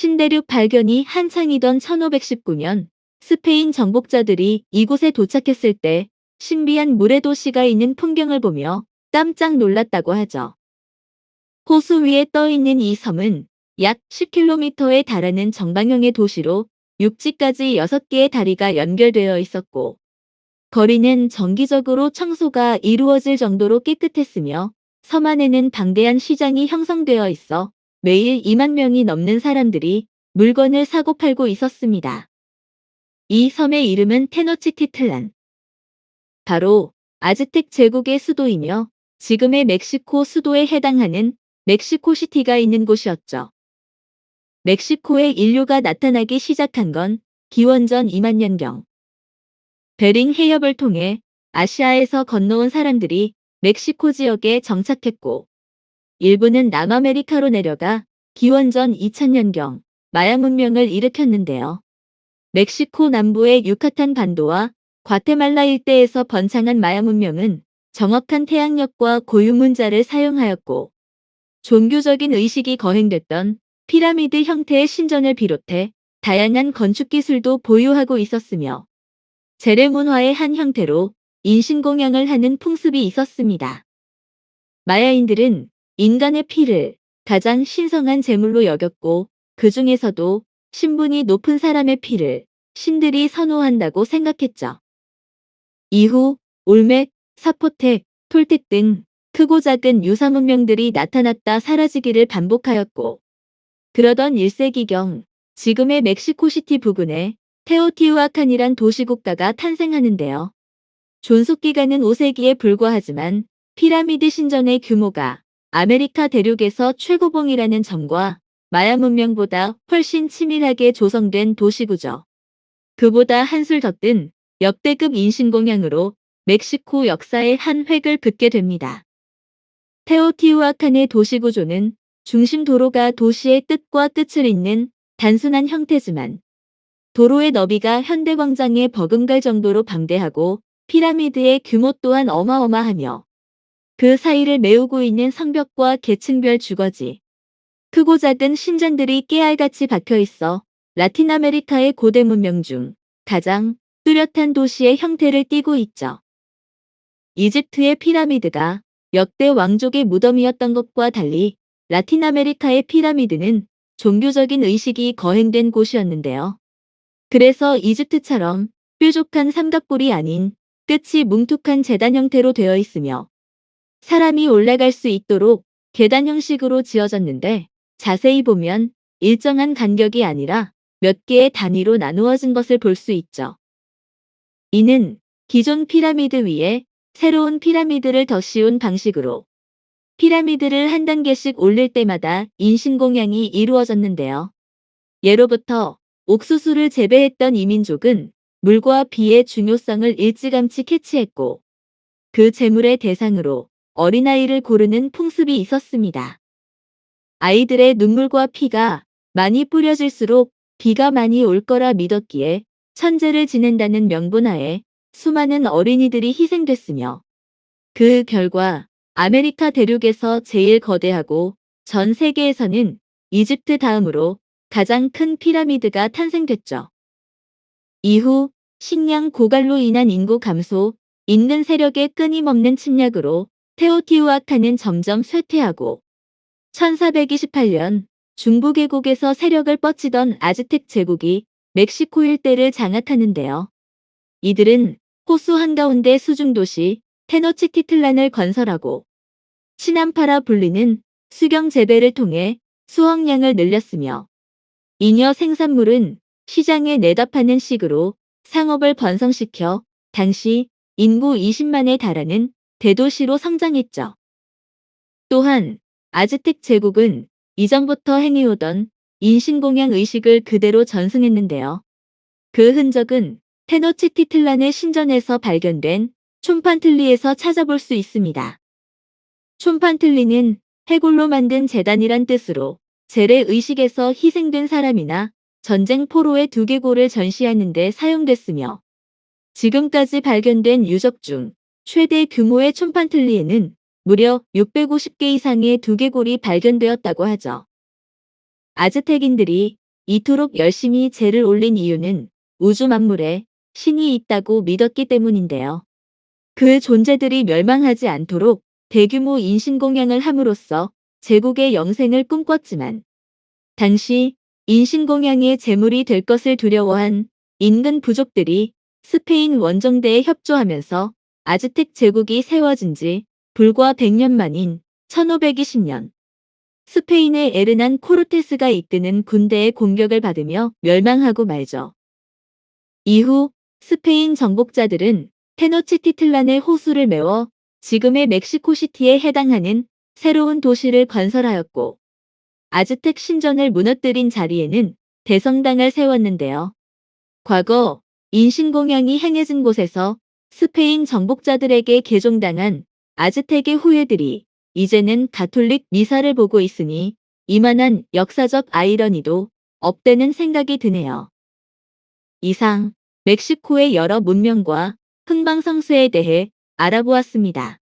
신대륙 발견이 한창이던 1519년 스페인 정복자들이 이곳에 도착했을 때 신비한 물의 도시가 있는 풍경을 보며 깜짝 놀랐다고 하죠. 호수 위에 떠 있는 이 섬은 약 10km에 달하는 정방형의 도시로 육지까지 6개의 다리가 연결되어 있었고, 거리는 정기적으로 청소가 이루어질 정도로 깨끗했으며 섬 안에는 방대한 시장이 형성되어 있어 매일 2만 명이 넘는 사람들이 물건을 사고 팔고 있었습니다. 이 섬의 이름은 테노치티틀란, 바로 아즈텍 제국의 수도이며 지금의 멕시코 수도에 해당하는 멕시코시티가 있는 곳이었죠. 멕시코에 인류가 나타나기 시작한 건 기원전 2만 년경. 베링 해협을 통해 아시아에서 건너온 사람들이 멕시코 지역에 정착했고, 일부는 남아메리카로 내려가 기원전 2000년경 마야 문명을 일으켰는데요. 멕시코 남부의 유카탄 반도와 과테말라 일대에서 번창한 마야 문명은 정확한 태양력과 고유 문자를 사용하였고, 종교적인 의식이 거행됐던 피라미드 형태의 신전을 비롯해 다양한 건축 기술도 보유하고 있었으며, 재래 문화의 한 형태로 인신공양을 하는 풍습이 있었습니다. 마야인들은 인간의 피를 가장 신성한 제물로 여겼고, 그 중에서도 신분이 높은 사람의 피를 신들이 선호한다고 생각했죠. 이후 올멕, 사포텍, 톨텍 등 크고 작은 유사 문명들이 나타났다 사라지기를 반복하였고, 그러던 1세기경 지금의 멕시코시티 부근에 테오티우아칸이란 도시국가가 탄생하는데요. 존속기간은 5세기에 불과하지만 피라미드 신전의 규모가 아메리카 대륙에서 최고봉이라는 점과 마야 문명보다 훨씬 치밀하게 조성된 도시구조, 그보다 한술 더 뜬 역대급 인신공양으로 멕시코 역사의 한 획을 긋게 됩니다. 테오티우아칸의 도시구조는 중심 도로가 도시의 끝과 끝을 잇는 단순한 형태지만, 도로의 너비가 현대광장에 버금갈 정도로 방대하고 피라미드의 규모 또한 어마어마하며, 그 사이를 메우고 있는 성벽과 계층별 주거지, 크고 작은 신전들이 깨알같이 박혀있어 라틴 아메리카의 고대 문명 중 가장 뚜렷한 도시의 형태를 띠고 있죠. 이집트의 피라미드가 역대 왕족의 무덤이었던 것과 달리 라틴 아메리카의 피라미드는 종교적인 의식이 거행된 곳이었는데요. 그래서 이집트처럼 뾰족한 삼각뿔이 아닌 끝이 뭉툭한 재단 형태로 되어 있으며, 사람이 올라갈 수 있도록 계단 형식으로 지어졌는데, 자세히 보면 일정한 간격이 아니라 몇 개의 단위로 나누어진 것을 볼 수 있죠. 이는 기존 피라미드 위에 새로운 피라미드를 더 씌운 방식으로 피라미드를 한 단계씩 올릴 때마다 인신공양이 이루어졌는데요. 예로부터 옥수수를 재배했던 이민족은 물과 비의 중요성을 일찌감치 캐치했고, 그 재물의 대상으로 어린아이를 고르는 풍습이 있었습니다. 아이들의 눈물과 피가 많이 뿌려질수록 비가 많이 올 거라 믿었기에 천재를 지낸다는 명분하에 수많은 어린이들이 희생됐으며, 그 결과 아메리카 대륙에서 제일 거대하고 전 세계에서는 이집트 다음으로 가장 큰 피라미드가 탄생됐죠. 이후 식량 고갈로 인한 인구 감소, 인근 세력의 끊임없는 침략으로 테오티우아칸은 점점 쇠퇴하고, 1428년 중부계곡에서 세력을 뻗치던 아즈텍 제국이 멕시코 일대를 장악하는데요. 이들은 호수 한가운데 수중도시 테노치티틀란을 건설하고 치남파라 불리는 수경 재배를 통해 수확량을 늘렸으며, 잉여 생산물은 시장에 내다 파는 식으로 상업을 번성시켜 당시 인구 20만에 달하는 대도시로 성장했죠. 또한 아즈텍 제국은 이전부터 행해오던 인신공양 의식을 그대로 전승했는데요. 그 흔적은 테노치티틀란의 신전에서 발견된 촘판틀리에서 찾아볼 수 있습니다. 촘판틀리는 해골로 만든 제단이란 뜻으로 재래 의식에서 희생된 사람이나 전쟁 포로의 두개골을 전시하는 데 사용됐으며, 지금까지 발견된 유적 중 최대 규모의 촘판틀리에는 무려 650개 이상의 두개골이 발견되었다고 하죠. 아즈텍인들이 이토록 열심히 제를 올린 이유는 우주 만물에 신이 있다고 믿었기 때문인데요. 그 존재들이 멸망하지 않도록 대규모 인신공양을 함으로써 제국의 영생을 꿈꿨지만 당시 인신공양의 제물이 될 것을 두려워한 인근 부족들이 스페인 원정대에 협조하면서 아즈텍 제국이 세워진 지 불과 100년 만인 1520년 스페인의 에르난 코르테스가 이끄는 군대의 공격을 받으며 멸망하고 말죠. 이후 스페인 정복자들은 테노치티틀란의 호수를 메워 지금의 멕시코시티에 해당하는 새로운 도시를 건설하였고 아즈텍 신전을 무너뜨린 자리에는 대성당을 세웠는데요. 과거 인신공양이 행해진 곳에서 스페인 정복자들에게 개종당한 아즈텍의 후예들이 이제는 가톨릭 미사를 보고 있으니 이만한 역사적 아이러니도 없다는 생각이 드네요. 이상 멕시코의 여러 문명과 흥방성쇠에 대해 알아보았습니다.